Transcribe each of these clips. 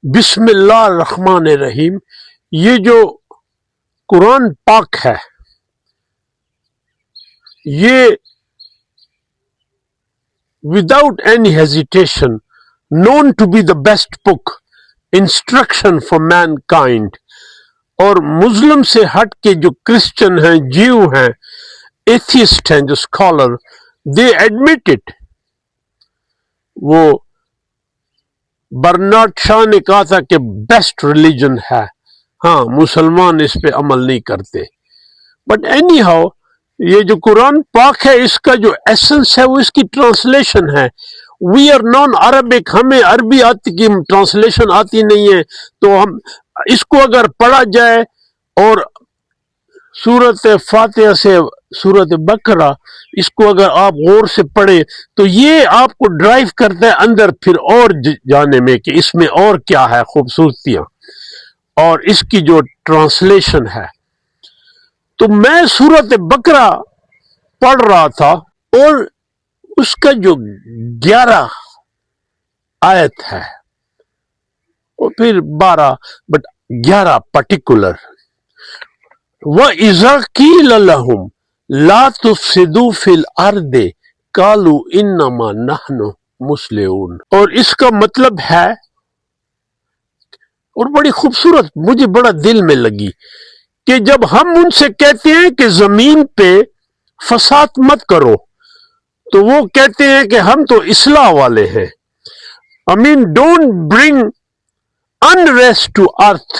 بسم اللہ الرحمن الرحیم. یہ جو قرآن پاک ہے یہ without any hesitation known to be the best book, instruction for mankind. اور مسلم سے ہٹ کے جو کرسچن ہیں، جیو ہیں، ایتھیسٹ ہیں، جو اسکالر they admit it. وہ برنارڈ شاہ نے کہا تھا کہ بیسٹ ریلیجن ہے. ہاں، مسلمان اس پہ عمل نہیں کرتے. بٹ اینی ہاؤ یہ جو قرآن پاک ہے اس کا جو ایسنس ہے وہ اس کی ٹرانسلیشن ہے. وی آر نان عربک، ہمیں عربی کی ٹرانسلیشن آتی نہیں ہے، تو ہم اس کو اگر پڑھا جائے اور سورت فاتحہ سے سورت بقرہ اس کو اگر آپ غور سے پڑھیں تو یہ آپ کو ڈرائیو کرتا ہے اندر پھر اور جانے میں کہ اس میں اور کیا ہے خوبصورتیاں، اور اس کی جو ٹرانسلیشن ہے. تو میں سورت بقرہ پڑھ رہا تھا اور اس کا جو 11 آیت ہے اور پھر 12 بٹ 11 پرٹیکولر. وَإِذَا قِيلَ لَهُمْ لَا تُفْسِدُوا فِي الْأَرْضِ قَالُوا إِنَّمَا نَحْنُ مُصْلِحُونَ. اور اس کا مطلب ہے، اور بڑی خوبصورت مجھے بڑا دل میں لگی، کہ جب ہم ان سے کہتے ہیں کہ زمین پہ فساد مت کرو تو وہ کہتے ہیں کہ ہم تو اصلاح والے ہیں. I mean, don't bring unrest to earth.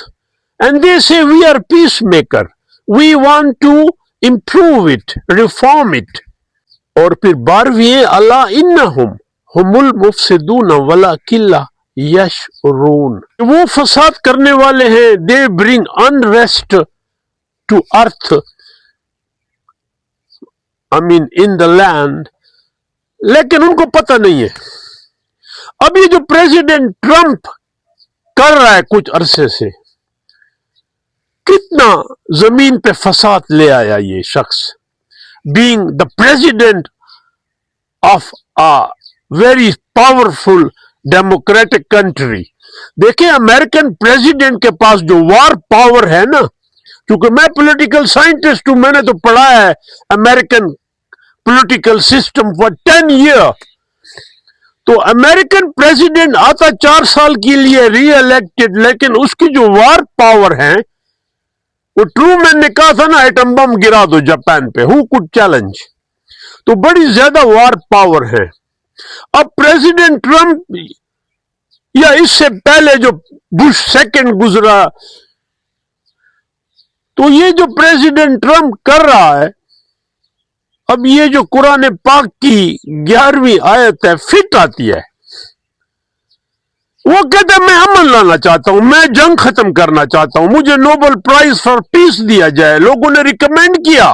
And they say we are peacemaker. We want to improve it, reform it. اور پھر 12ویں اللہ انہم ہم المفسدون ولکن لا یشعرون. وہ فساد کرنے والے ہیں. They bring unrest to earth. I mean in the land. لیکن ان کو پتہ نہیں ہے. اب یہ جو پریزیڈنٹ ٹرمپ کر رہا ہے کچھ عرصے سے، کتنا زمین پہ فساد لے آیا یہ شخص، being the president of a very powerful democratic country. دیکھیں امریکن پریزیڈنٹ کے پاس جو وار پاور ہے نا، کیونکہ میں پولیٹیکل سائنٹسٹ ہوں، میں نے تو پڑھا ہے American political system for 10 years. تو امریکن پریزیڈنٹ آتا 4 سال کے لیے ری الیکٹڈ، لیکن اس کی جو وار پاور ہے، وہ ٹرومین نے کہا تھا نا ایٹم بم گرا دو جاپان پہ، who could challenge. تو بڑی زیادہ وار پاور ہے. اب پریزیڈنٹ ٹرمپ یا اس سے پہلے جو بش سیکنڈ گزرا، تو یہ جو پریزیڈنٹ ٹرمپ کر رہا ہے، اب یہ جو قرآن پاک کی 11ویں آیت ہے فٹ آتی ہے. وہ کہتا ہے میں امن لانا چاہتا ہوں، میں جنگ ختم کرنا چاہتا ہوں، مجھے نوبل پرائز فار پیس دیا جائے. لوگوں نے ریکمینڈ کیا،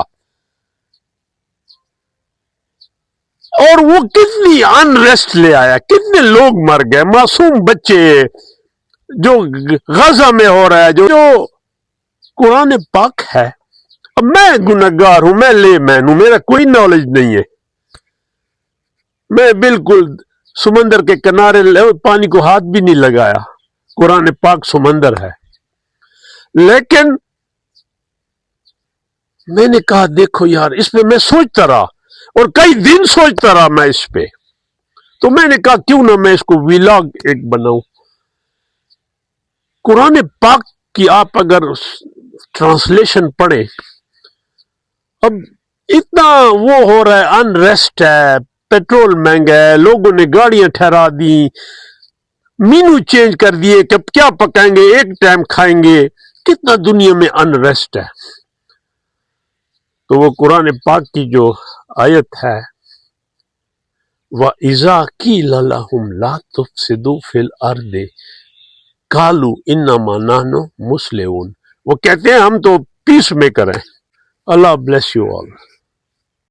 اور وہ کتنی انریسٹ لے آیا، کتنے لوگ مر گئے، معصوم بچے جو غزہ میں ہو رہا ہے. جو قرآن پاک ہے، اب میں گنہگار ہوں، میں لے مین ہوں، میرا کوئی نالج نہیں ہے، میں بالکل سمندر کے کنارے پانی کو ہاتھ بھی نہیں لگایا. قرآن پاک سمندر ہے. لیکن میں نے کہا دیکھو یار، اس پہ میں سوچتا رہا اور کئی دن سوچتا رہا میں اس پہ. تو میں نے کہا کیوں نہ میں اس کو ویلاگ ایک بناؤں. قرآن پاک کی آپ اگر ٹرانسلیشن پڑھیں، اب اتنا وہ ہو رہا ہے، انریسٹ ہے، پیٹرول مہنگا ہے، لوگوں نے گاڑیاں ٹھہرا دی، مینو چینج کر دیے کہ اب کیا پکائیں گے، ایک ٹائم کھائیں گے، کتنا دنیا میں انریسٹ ہے. تو وہ قرآن پاک کی جو آیت ہے وَإِذَا قِيلَ لَهُمْ لَا تُفْسِدُوا فِي الْأَرْضِ قَالُوا إِنَّمَا نَحْنُ مُصْلِحُونَ. وہ کہتے ہیں ہم تو پیس میکر ہیں. اللہ bless you all.